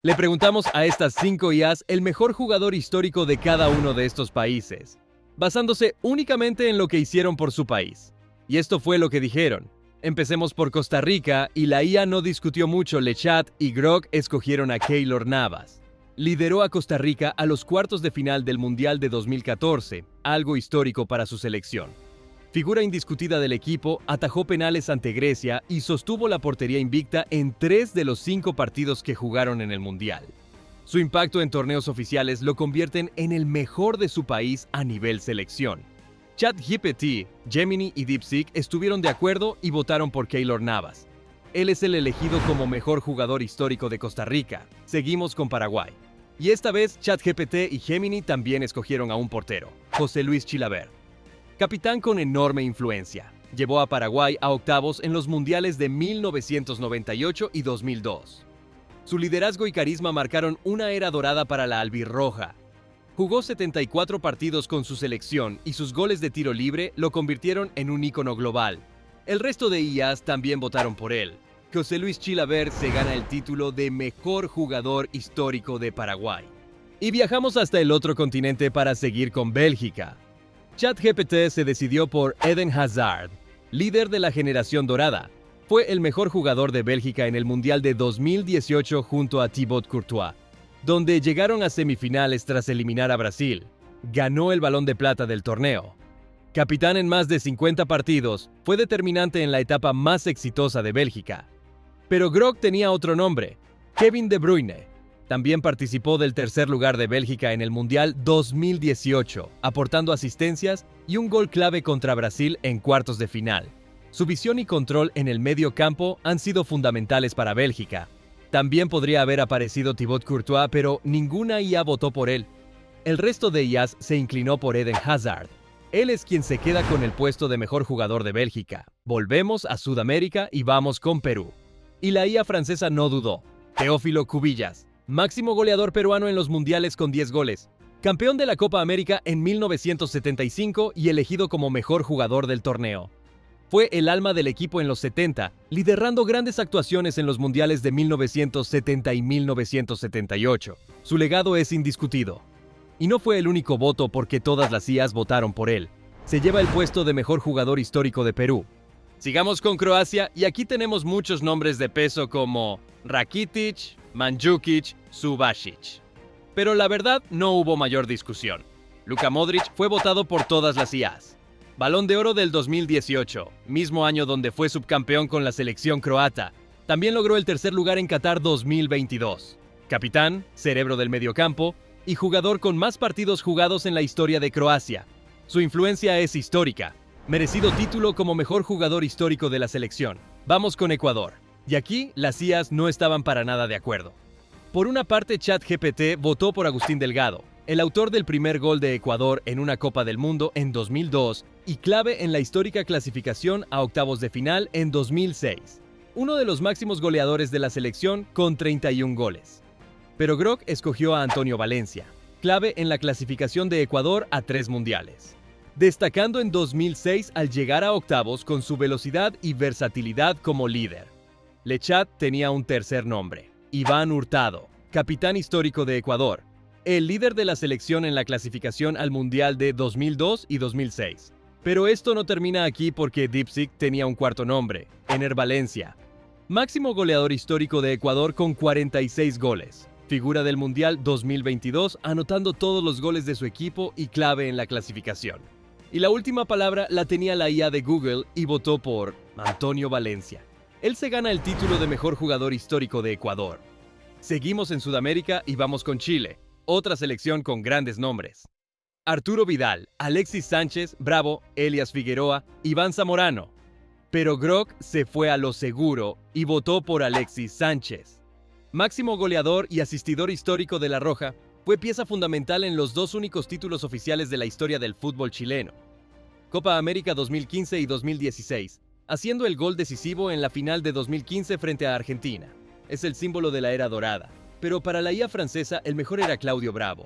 Le preguntamos a estas 5 IAs el mejor jugador histórico de cada uno de estos países, basándose únicamente en lo que hicieron por su país. Y esto fue lo que dijeron. Empecemos por Costa Rica y la IA no discutió mucho. Lechat y Groc escogieron a Keylor Navas. Lideró a Costa Rica a los cuartos de final del Mundial de 2014, algo histórico para su selección. Figura indiscutida del equipo, atajó penales ante Grecia y sostuvo la portería invicta en 3 de los 5 partidos que jugaron en el Mundial. Su impacto en torneos oficiales lo convierten en el mejor de su país a nivel selección. ChatGPT, Gemini y DeepSeek estuvieron de acuerdo y votaron por Keylor Navas. Él es el elegido como mejor jugador histórico de Costa Rica. Seguimos con Paraguay. Y esta vez ChatGPT y Gemini también escogieron a un portero, José Luis Chilavert. Capitán con enorme influencia, llevó a Paraguay a octavos en los mundiales de 1998 y 2002. Su liderazgo y carisma marcaron una era dorada para la albirroja. Jugó 74 partidos con su selección y sus goles de tiro libre lo convirtieron en un ícono global. El resto de IAs también votaron por él. José Luis Chilavert se gana el título de mejor jugador histórico de Paraguay. Y viajamos hasta el otro continente para seguir con Bélgica. ChatGPT se decidió por Eden Hazard, líder de la generación dorada. Fue el mejor jugador de Bélgica en el Mundial de 2018 junto a Thibaut Courtois, donde llegaron a semifinales tras eliminar a Brasil. Ganó el Balón de Plata del torneo. Capitán en más de 50 partidos, fue determinante en la etapa más exitosa de Bélgica. Pero Groc tenía otro nombre, Kevin De Bruyne. También participó del tercer lugar de Bélgica en el Mundial 2018, aportando asistencias y un gol clave contra Brasil en cuartos de final. Su visión y control en el medio campo han sido fundamentales para Bélgica. También podría haber aparecido Thibaut Courtois, pero ninguna IA votó por él. El resto de IAs se inclinó por Eden Hazard. Él es quien se queda con el puesto de mejor jugador de Bélgica. Volvemos a Sudamérica y vamos con Perú. Y la IA francesa no dudó. Teófilo Cubillas, máximo goleador peruano en los mundiales con 10 goles. Campeón de la Copa América en 1975 y elegido como mejor jugador del torneo. Fue el alma del equipo en los 70, liderando grandes actuaciones en los mundiales de 1970 y 1978. Su legado es indiscutido. Y no fue el único voto porque todas las IAs votaron por él. Se lleva el puesto de mejor jugador histórico de Perú. Sigamos con Croacia y aquí tenemos muchos nombres de peso como Rakitic, Mandžukić, Subasic. Pero la verdad no hubo mayor discusión. Luka Modric fue votado por todas las IAs. Balón de Oro del 2018, mismo año donde fue subcampeón con la selección croata. También logró el tercer lugar en Qatar 2022. Capitán, cerebro del mediocampo y jugador con más partidos jugados en la historia de Croacia. Su influencia es histórica. Merecido título como mejor jugador histórico de la selección. Vamos con Ecuador. Y aquí las IAs no estaban para nada de acuerdo. Por una parte, ChatGPT votó por Agustín Delgado, el autor del primer gol de Ecuador en una Copa del Mundo en 2002 y clave en la histórica clasificación a octavos de final en 2006. Uno de los máximos goleadores de la selección con 31 goles. Pero Groc escogió a Antonio Valencia, clave en la clasificación de Ecuador a 3 mundiales. Destacando en 2006 al llegar a octavos con su velocidad y versatilidad como líder. Lechat tenía un tercer nombre, Iván Hurtado, capitán histórico de Ecuador, el líder de la selección en la clasificación al Mundial de 2002 y 2006. Pero esto no termina aquí porque DeepSeek tenía un cuarto nombre, Ener Valencia, máximo goleador histórico de Ecuador con 46 goles. Figura del Mundial 2022, anotando todos los goles de su equipo y clave en la clasificación. Y la última palabra la tenía la IA de Google y votó por Antonio Valencia. Él se gana el título de mejor jugador histórico de Ecuador. Seguimos en Sudamérica y vamos con Chile, otra selección con grandes nombres. Arturo Vidal, Alexis Sánchez, Bravo, Elias Figueroa, Iván Zamorano. Pero Groc se fue a lo seguro y votó por Alexis Sánchez. Máximo goleador y asistidor histórico de La Roja, fue pieza fundamental en los 2 únicos títulos oficiales de la historia del fútbol chileno. Copa América 2015 y 2016, haciendo el gol decisivo en la final de 2015 frente a Argentina. Es el símbolo de la era dorada, pero para la IA francesa el mejor era Claudio Bravo,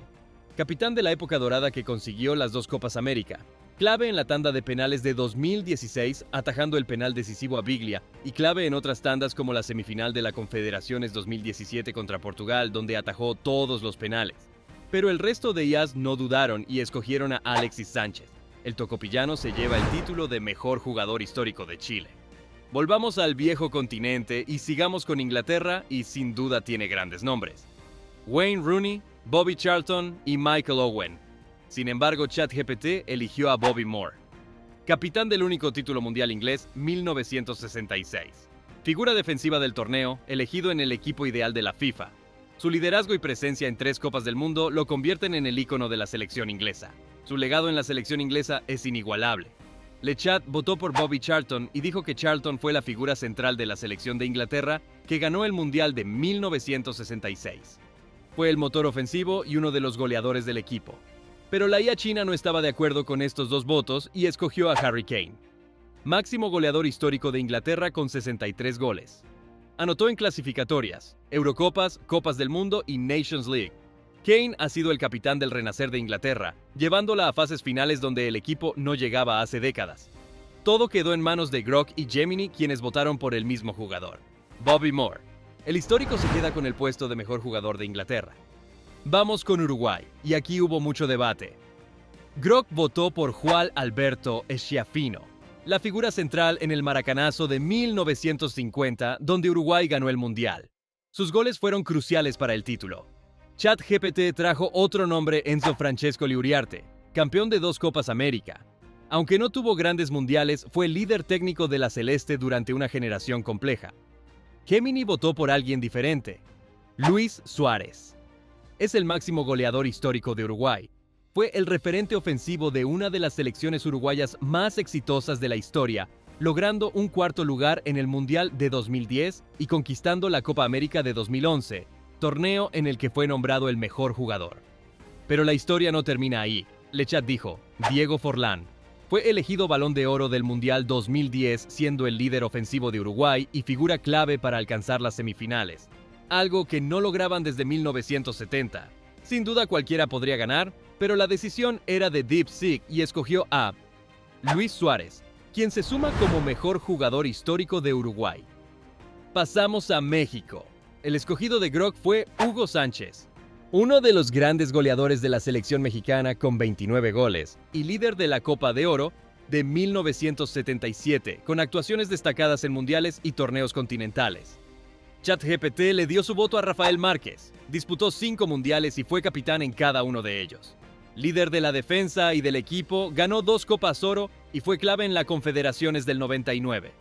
capitán de la época dorada que consiguió las 2 Copas América. Clave en la tanda de penales de 2016, atajando el penal decisivo a Biglia, y clave en otras tandas como la semifinal de la Confederaciones 2017 contra Portugal, donde atajó todos los penales. Pero el resto de ellas no dudaron y escogieron a Alexis Sánchez. El tocopillano se lleva el título de mejor jugador histórico de Chile. Volvamos al viejo continente y sigamos con Inglaterra, y sin duda tiene grandes nombres: Wayne Rooney, Bobby Charlton y Michael Owen. Sin embargo, ChatGPT eligió a Bobby Moore, capitán del único título mundial inglés 1966. Figura defensiva del torneo, elegido en el equipo ideal de la FIFA. Su liderazgo y presencia en 3 Copas del Mundo lo convierten en el ícono de la selección inglesa. Su legado en la selección inglesa es inigualable. LeChat votó por Bobby Charlton y dijo que Charlton fue la figura central de la selección de Inglaterra que ganó el Mundial de 1966. Fue el motor ofensivo y uno de los goleadores del equipo. Pero la IA china no estaba de acuerdo con estos 2 votos y escogió a Harry Kane, máximo goleador histórico de Inglaterra con 63 goles. Anotó en clasificatorias, Eurocopas, Copas del Mundo y Nations League. Kane ha sido el capitán del renacer de Inglaterra, llevándola a fases finales donde el equipo no llegaba hace décadas. Todo quedó en manos de Grok y Gemini, quienes votaron por el mismo jugador, Bobby Moore. El histórico se queda con el puesto de mejor jugador de Inglaterra. Vamos con Uruguay, y aquí hubo mucho debate. Grok votó por Juan Alberto Schiaffino, la figura central en el Maracanazo de 1950, donde Uruguay ganó el Mundial. Sus goles fueron cruciales para el título. ChatGPT trajo otro nombre: Enzo Francesco Uriarte, campeón de 2 Copas América. Aunque no tuvo grandes mundiales, fue líder técnico de la Celeste durante una generación compleja. Gemini votó por alguien diferente: Luis Suárez. Es el máximo goleador histórico de Uruguay. Fue el referente ofensivo de una de las selecciones uruguayas más exitosas de la historia, logrando un 4º lugar en el Mundial de 2010 y conquistando la Copa América de 2011, torneo en el que fue nombrado el mejor jugador. Pero la historia no termina ahí. LeChat dijo: Diego Forlán. Fue elegido Balón de Oro del Mundial 2010, siendo el líder ofensivo de Uruguay y figura clave para alcanzar las semifinales, algo que no lograban desde 1970. Sin duda cualquiera podría ganar, pero la decisión era de DeepSeek y escogió a Luis Suárez, quien se suma como mejor jugador histórico de Uruguay. Pasamos a México. El escogido de Grok fue Hugo Sánchez, uno de los grandes goleadores de la selección mexicana con 29 goles y líder de la Copa de Oro de 1977, con actuaciones destacadas en mundiales y torneos continentales. ChatGPT le dio su voto a Rafael Márquez, disputó 5 mundiales y fue capitán en cada uno de ellos. Líder de la defensa y del equipo, ganó 2 Copas Oro y fue clave en la Confederaciones del 99.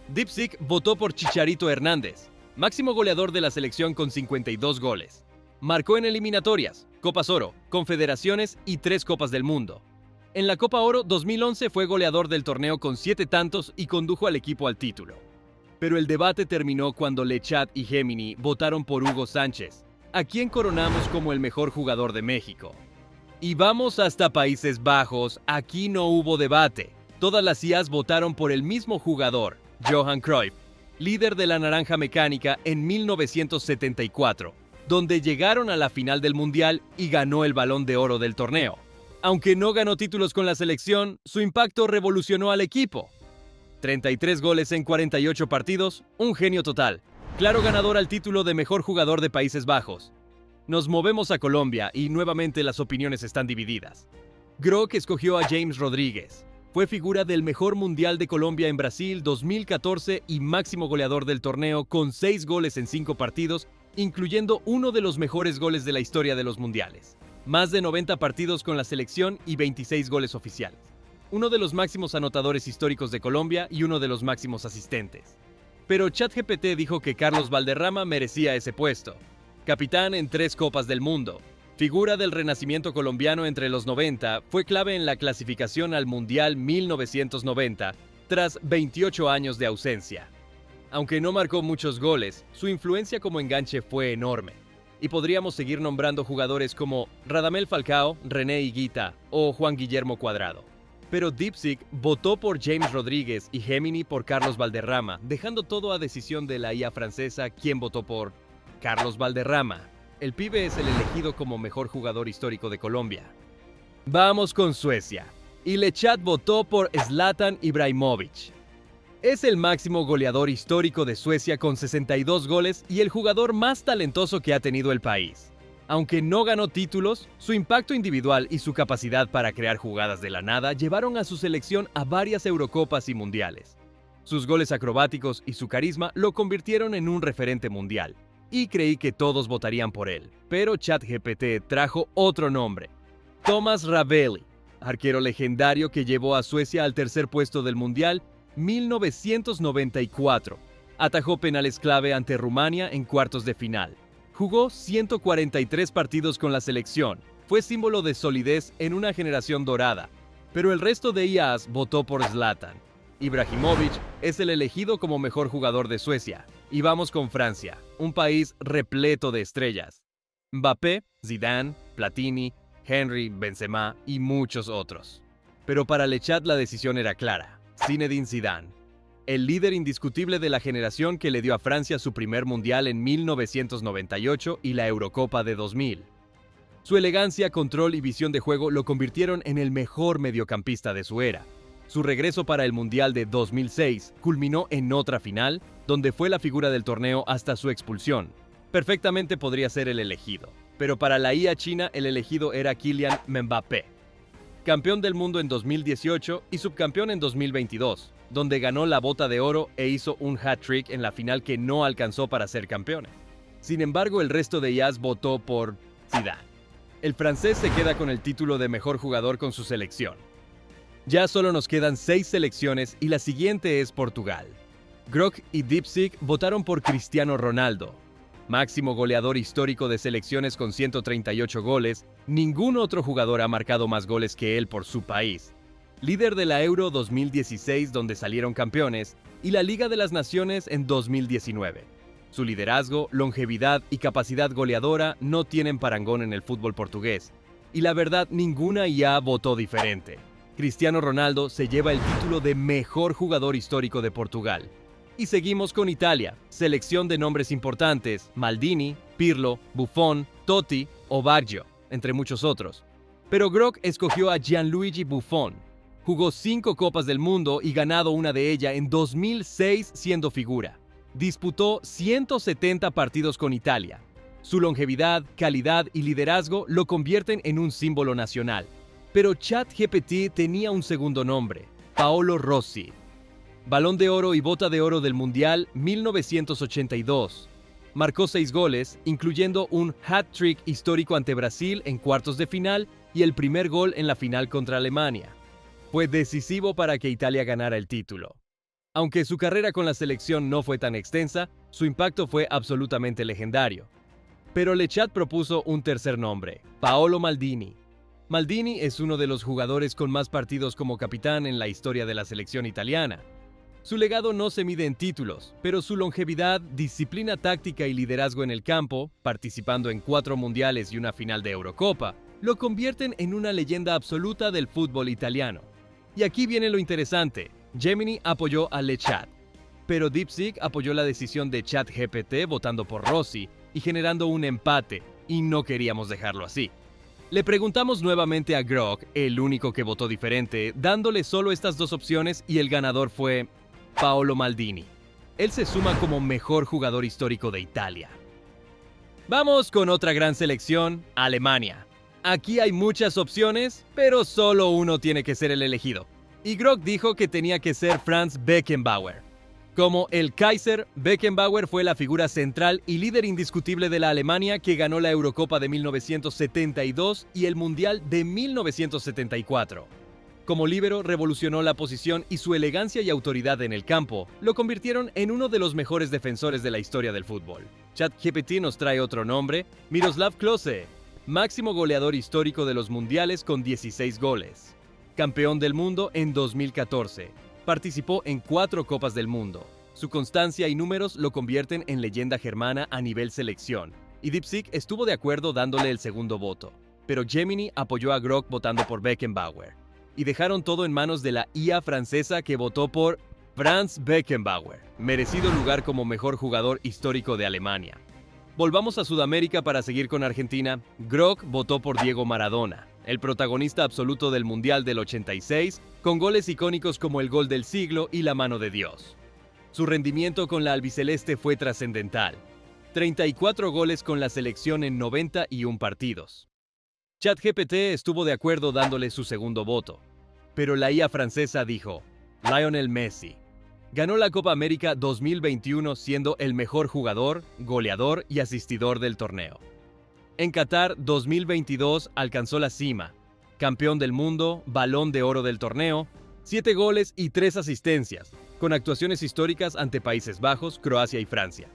DeepSeek votó por Chicharito Hernández, máximo goleador de la selección con 52 goles. Marcó en eliminatorias, Copas Oro, Confederaciones y 3 Copas del Mundo. En la Copa Oro 2011 fue goleador del torneo con 7 tantos y condujo al equipo al título. Pero el debate terminó cuando LeChat y Gemini votaron por Hugo Sánchez, a quien coronamos como el mejor jugador de México. Y vamos hasta Países Bajos. Aquí no hubo debate. Todas las IAs votaron por el mismo jugador, Johan Cruyff, líder de la Naranja Mecánica en 1974, donde llegaron a la final del Mundial y ganó el Balón de Oro del torneo. Aunque no ganó títulos con la selección, su impacto revolucionó al equipo. 33 goles en 48 partidos, un genio total. Claro ganador al título de mejor jugador de Países Bajos. Nos movemos a Colombia y nuevamente las opiniones están divididas. Grok escogió a James Rodríguez. Fue figura del mejor mundial de Colombia en Brasil 2014 y máximo goleador del torneo con 6 goles en 5 partidos, incluyendo uno de los mejores goles de la historia de los mundiales. Más de 90 partidos con la selección y 26 goles oficiales. Uno de los máximos anotadores históricos de Colombia y uno de los máximos asistentes. Pero ChatGPT dijo que Carlos Valderrama merecía ese puesto. Capitán en 3 Copas del Mundo. Figura del renacimiento colombiano entre los 90, fue clave en la clasificación al Mundial 1990, tras 28 años de ausencia. Aunque no marcó muchos goles, su influencia como enganche fue enorme. Y podríamos seguir nombrando jugadores como Radamel Falcao, René Higuita o Juan Guillermo Cuadrado. Pero DeepSeek votó por James Rodríguez y Gemini por Carlos Valderrama, dejando todo a decisión de la IA francesa, quien votó por Carlos Valderrama. El pibe es el elegido como mejor jugador histórico de Colombia. Vamos con Suecia. y Lechat votó por Zlatan Ibrahimovic. Es el máximo goleador histórico de Suecia con 62 goles y el jugador más talentoso que ha tenido el país. Aunque no ganó títulos, su impacto individual y su capacidad para crear jugadas de la nada llevaron a su selección a varias Eurocopas y Mundiales. Sus goles acrobáticos y su carisma lo convirtieron en un referente mundial, y creí que todos votarían por él, pero ChatGPT trajo otro nombre: Thomas Ravelli, arquero legendario que llevó a Suecia al tercer puesto del Mundial 1994. Atajó penales clave ante Rumania en cuartos de final. Jugó 143 partidos con la selección. Fue símbolo de solidez en una generación dorada. Pero el resto de IAs votó por Zlatan. Ibrahimovic es el elegido como mejor jugador de Suecia. Y vamos con Francia, un país repleto de estrellas. Mbappé, Zidane, Platini, Henry, Benzema y muchos otros. Pero para Lechat la decisión era clara: Zinedine Zidane, el líder indiscutible de la generación que le dio a Francia su primer mundial en 1998 y la Eurocopa de 2000. Su elegancia, control y visión de juego lo convirtieron en el mejor mediocampista de su era. Su regreso para el Mundial de 2006 culminó en otra final, donde fue la figura del torneo hasta su expulsión. Perfectamente podría ser el elegido, pero para la IA china el elegido era Kylian Mbappé. Campeón del mundo en 2018 y subcampeón en 2022, donde ganó la Bota de Oro e hizo un hat-trick en la final que no alcanzó para ser campeón. Sin embargo, el resto de IAs votó por Zidane. El francés se queda con el título de mejor jugador con su selección. Ya solo nos quedan 6 selecciones y la siguiente es Portugal. Grok y DeepSeek votaron por Cristiano Ronaldo. Máximo goleador histórico de selecciones con 138 goles, ningún otro jugador ha marcado más goles que él por su país. Líder de la Euro 2016, donde salieron campeones, y la Liga de las Naciones en 2019. Su liderazgo, longevidad y capacidad goleadora no tienen parangón en el fútbol portugués. Y la verdad, ninguna IA votó diferente. Cristiano Ronaldo se lleva el título de mejor jugador histórico de Portugal. Y seguimos con Italia, selección de nombres importantes: Maldini, Pirlo, Buffon, Totti o Baggio, entre muchos otros. Pero Grok escogió a Gianluigi Buffon. Jugó 5 Copas del Mundo y ganado una de ellas en 2006 siendo figura. Disputó 170 partidos con Italia. Su longevidad, calidad y liderazgo lo convierten en un símbolo nacional. Pero ChatGPT tenía un segundo nombre: Paolo Rossi. Balón de Oro y Bota de Oro del Mundial 1982. Marcó 6 goles, incluyendo un hat-trick histórico ante Brasil en cuartos de final y el primer gol en la final contra Alemania. Fue decisivo para que Italia ganara el título. Aunque su carrera con la selección no fue tan extensa, su impacto fue absolutamente legendario. Pero Lechat propuso un tercer nombre: Paolo Maldini. Maldini es uno de los jugadores con más partidos como capitán en la historia de la selección italiana. Su legado no se mide en títulos, pero su longevidad, disciplina táctica y liderazgo en el campo, participando en 4 mundiales y una final de Eurocopa, lo convierten en una leyenda absoluta del fútbol italiano. Y aquí viene lo interesante: Gemini apoyó a Lechat, pero DeepSeek apoyó la decisión de ChatGPT votando por Rossi y generando un empate, y no queríamos dejarlo así. Le preguntamos nuevamente a Grok, el único que votó diferente, dándole solo estas 2 opciones, y el ganador fue Paolo Maldini. Él se suma como mejor jugador histórico de Italia. Vamos con otra gran selección, Alemania. Aquí hay muchas opciones, pero solo uno tiene que ser el elegido. Y Grok dijo que tenía que ser Franz Beckenbauer. Como el Kaiser, Beckenbauer fue la figura central y líder indiscutible de la Alemania que ganó la Eurocopa de 1972 y el Mundial de 1974. Como líbero, revolucionó la posición y su elegancia y autoridad en el campo lo convirtieron en uno de los mejores defensores de la historia del fútbol. ChatGPT nos trae otro nombre: Miroslav Klose, máximo goleador histórico de los mundiales con 16 goles. Campeón del mundo en 2014. Participó en 4 Copas del Mundo. Su constancia y números lo convierten en leyenda germana a nivel selección. Y DeepSeek estuvo de acuerdo dándole el segundo voto. Pero Gemini apoyó a Grok votando por Beckenbauer. Y dejaron todo en manos de la IA francesa, que votó por Franz Beckenbauer, merecido lugar como mejor jugador histórico de Alemania. Volvamos a Sudamérica para seguir con Argentina. Grok votó por Diego Maradona. el protagonista absoluto del Mundial del 86, con goles icónicos como el gol del siglo y la mano de Dios. Su rendimiento con la albiceleste fue trascendental. 34 goles con la selección en 91 partidos. ChatGPT estuvo de acuerdo dándole su segundo voto, pero la IA francesa dijo: Lionel Messi. Ganó la Copa América 2021 siendo el mejor jugador, goleador y asistidor del torneo. En Qatar 2022 alcanzó la cima, campeón del mundo, balón de oro del torneo, 7 goles y 3 asistencias, con actuaciones históricas ante Países Bajos, Croacia y Francia.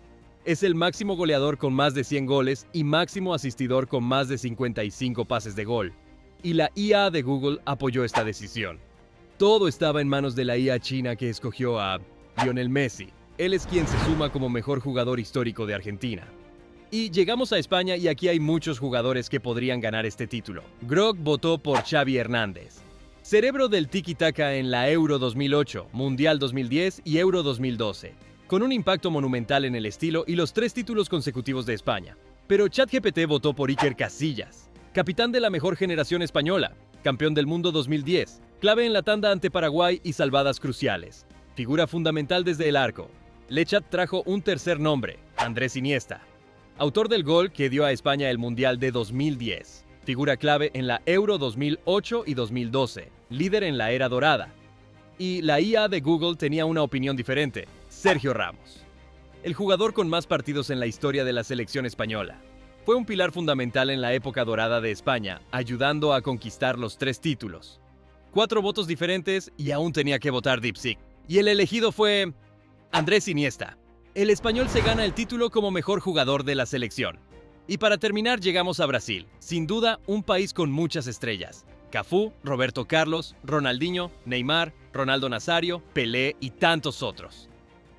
Es el máximo goleador con más de 100 goles y máximo asistidor con más de 55 pases de gol. Y la IA de Google apoyó esta decisión. Todo estaba en manos de la IA china que escogió a Lionel Messi. Él es quien se suma como mejor jugador histórico de Argentina. Y llegamos a España y aquí hay muchos jugadores que podrían ganar este título. Grog votó por Xavi Hernández, cerebro del tiki-taka en la Euro 2008, Mundial 2010 y Euro 2012, con un impacto monumental en el estilo y los 3 títulos consecutivos de España. Pero ChatGPT votó por Iker Casillas, capitán de la mejor generación española, campeón del mundo 2010, clave en la tanda ante Paraguay y salvadas cruciales, figura fundamental desde el arco. Lechat trajo un tercer nombre, Andrés Iniesta, autor del gol que dio a España el Mundial de 2010, figura clave en la Euro 2008 y 2012, líder en la era dorada. Y la IA de Google tenía una opinión diferente: Sergio Ramos, el jugador con más partidos en la historia de la selección española. Fue un pilar fundamental en la época dorada de España, ayudando a conquistar los 3 títulos. 4 votos diferentes y aún tenía que votar DeepSeek. Y el elegido fue Andrés Iniesta. El español se gana el título como mejor jugador de la selección. Y para terminar llegamos a Brasil, sin duda un país con muchas estrellas. Cafú, Roberto Carlos, Ronaldinho, Neymar, Ronaldo Nazario, Pelé y tantos otros.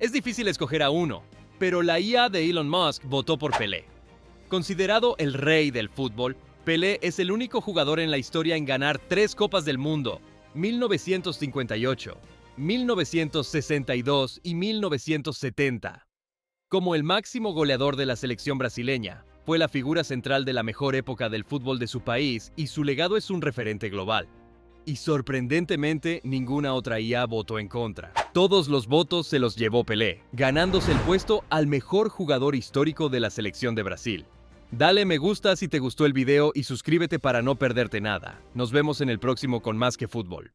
Es difícil escoger a uno, pero la IA de Elon Musk votó por Pelé. Considerado el rey del fútbol, Pelé es el único jugador en la historia en ganar 3 Copas del Mundo: 1958, 1962 y 1970. Como el máximo goleador de la selección brasileña, fue la figura central de la mejor época del fútbol de su país y su legado es un referente global. Y sorprendentemente, ninguna otra IA votó en contra. Todos los votos se los llevó Pelé, ganándose el puesto al mejor jugador histórico de la selección de Brasil. Dale me gusta si te gustó el video y suscríbete para no perderte nada. Nos vemos en el próximo con Más que Fútbol.